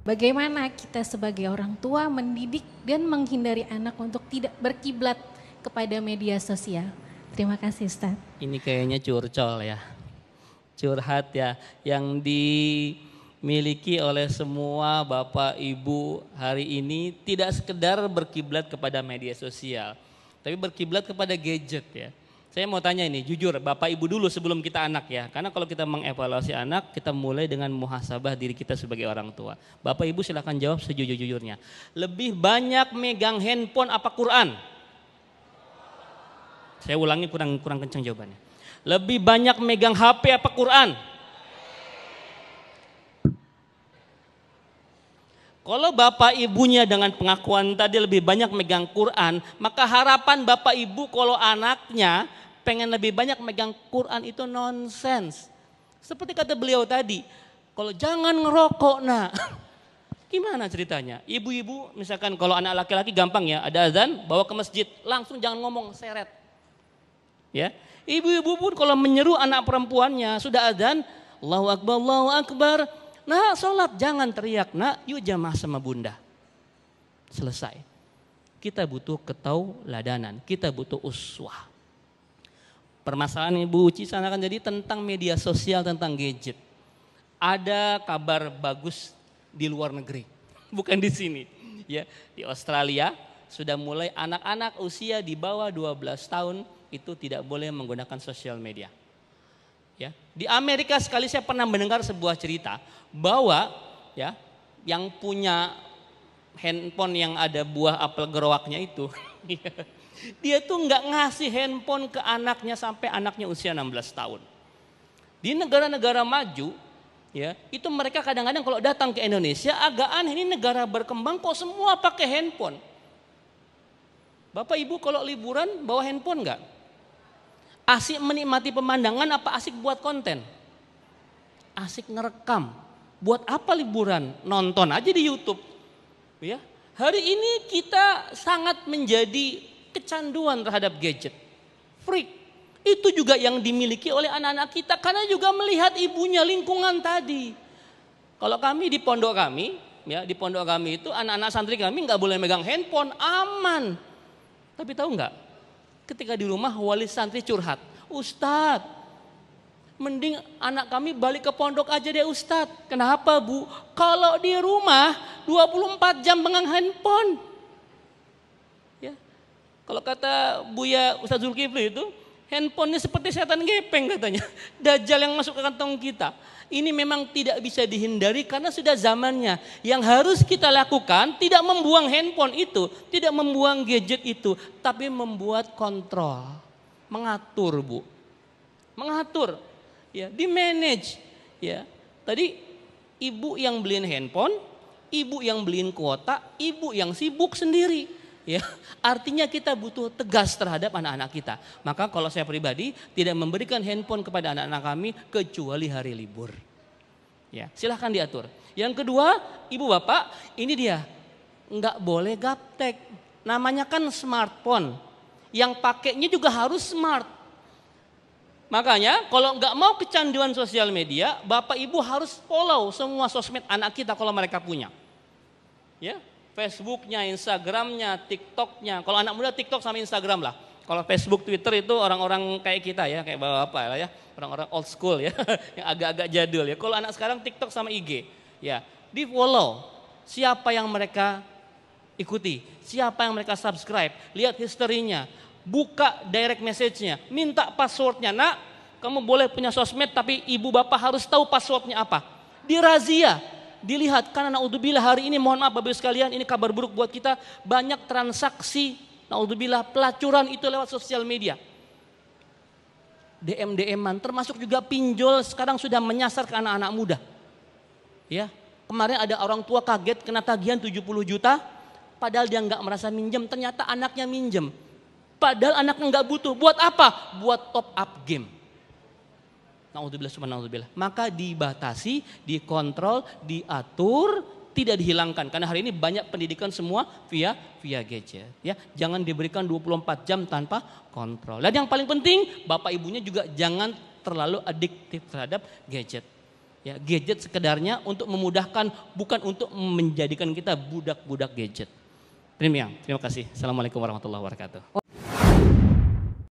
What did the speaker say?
Bagaimana kita sebagai orang tua mendidik dan menghindari anak untuk tidak berkiblat kepada media sosial? Terima kasih Ustaz. Ini kayaknya curcol ya, curhat ya, yang dimiliki oleh semua Bapak Ibu hari ini tidak sekedar berkiblat kepada media sosial, tapi berkiblat kepada gadget ya. Saya mau tanya ini, jujur Bapak Ibu dulu sebelum kita anak ya. Karena kalau kita mengevaluasi anak, kita mulai dengan muhasabah diri kita sebagai orang tua. Bapak Ibu silahkan jawab sejujur-jujurnya. Lebih banyak megang handphone apa Quran? Saya ulangi kurang kencang jawabannya. Lebih banyak megang HP apa Quran? Kalau Bapak Ibunya dengan pengakuan tadi lebih banyak megang Quran, maka harapan Bapak Ibu kalau anaknya pengen lebih banyak megang Quran itu nonsens. Seperti kata beliau tadi, kalau jangan ngerokok nak. Gimana ceritanya? Ibu-ibu misalkan kalau anak laki-laki gampang ya, ada azan bawa ke masjid, langsung jangan ngomong seret. Ya, ibu-ibu pun kalau menyeru anak perempuannya sudah azan, Allahu Akbar, Allahu Akbar. Nah, sholat jangan teriak, nak, yuk jamaah sama bunda. Selesai. Kita butuh ketauladanan, kita butuh uswah. Permasalahan Ibu Uci sana kan jadi tentang media sosial, tentang gadget. Ada kabar bagus di luar negeri, bukan di sini. Ya, di Australia sudah mulai anak-anak usia di bawah 12 tahun itu tidak boleh menggunakan sosial media. Ya, di Amerika sekali saya pernah mendengar sebuah cerita bahwa ya yang punya handphone yang ada buah apel gerowaknya itu dia tuh nggak ngasih handphone ke anaknya sampai anaknya usia 16 tahun. Di negara-negara maju ya itu mereka kadang-kadang kalau datang ke Indonesia agak aneh, ini negara berkembang kok semua pakai handphone. Bapak Ibu kalau liburan bawa handphone nggak? Asik menikmati pemandangan apa asik buat konten? Asik ngerekam. Buat apa liburan? Nonton aja di YouTube. Ya. Hari ini kita sangat menjadi kecanduan terhadap gadget. Freak. Itu juga yang dimiliki oleh anak-anak kita karena juga melihat ibunya, lingkungan tadi. Kalau kami di pondok kami, ya di pondok kami itu anak-anak santri kami nggak boleh megang handphone, aman. Tapi tahu nggak? Ketika di rumah wali santri curhat, Ustadz, mending anak kami balik ke pondok aja deh Ustadz. Kenapa Bu? Kalau di rumah 24 jam pegang handphone. Ya. Kalau kata Buya Ustadz Zulkifli itu, handphonenya seperti setan gepeng katanya. Dajjal yang masuk ke kantong kita. Ini memang tidak bisa dihindari karena sudah zamannya. Yang harus kita lakukan tidak membuang handphone itu, tidak membuang gadget itu, tapi membuat kontrol, mengatur Bu, mengatur, ya, di manage, ya. Tadi ibu yang beliin handphone, ibu yang beliin kuota, ibu yang sibuk sendiri. Ya, artinya kita butuh tegas terhadap anak-anak kita. Maka kalau saya pribadi tidak memberikan handphone kepada anak-anak kami kecuali hari libur. Ya, silahkan diatur. Yang kedua, ibu bapak, ini dia, nggak boleh gaptek. Namanya kan smartphone. Yang pakainya juga harus smart. Makanya kalau nggak mau kecanduan sosial media, bapak ibu harus follow semua sosmed anak kita kalau mereka punya. Ya. Facebooknya, Instagramnya, TikToknya. Kalau anak muda TikTok sama Instagram lah. Kalau Facebook, Twitter itu orang-orang kayak kita ya, kayak bapak lah ya, orang-orang old school ya, yang agak-agak jadul ya. Kalau anak sekarang TikTok sama IG, ya, di follow siapa yang mereka ikuti, siapa yang mereka subscribe, lihat historinya, buka direct message-nya, minta passwordnya. Nak, kamu boleh punya sosmed tapi ibu bapak harus tahu passwordnya apa. Dirazia. Dilihat karena naudzubillah hari ini mohon maaf Bapak Ibu sekalian ini kabar buruk buat kita, banyak transaksi naudzubillah pelacuran itu lewat sosial media. DM-DM-an termasuk juga pinjol sekarang sudah menyasar ke anak-anak muda. Ya, kemarin ada orang tua kaget kena tagihan 70 juta padahal dia nggak merasa minjem, ternyata anaknya minjem. Padahal anaknya nggak butuh, buat apa? Buat top up game. Naudzubillah subhanallah. Maka dibatasi, dikontrol, diatur, tidak dihilangkan. Karena hari ini banyak pendidikan semua via gadget. Ya, jangan diberikan 24 jam tanpa kontrol. Dan yang paling penting, bapak ibunya juga jangan terlalu adiktif terhadap gadget. Ya, gadget sekedarnya untuk memudahkan, bukan untuk menjadikan kita budak-budak gadget. Terima kasih. Assalamualaikum warahmatullahi wabarakatuh.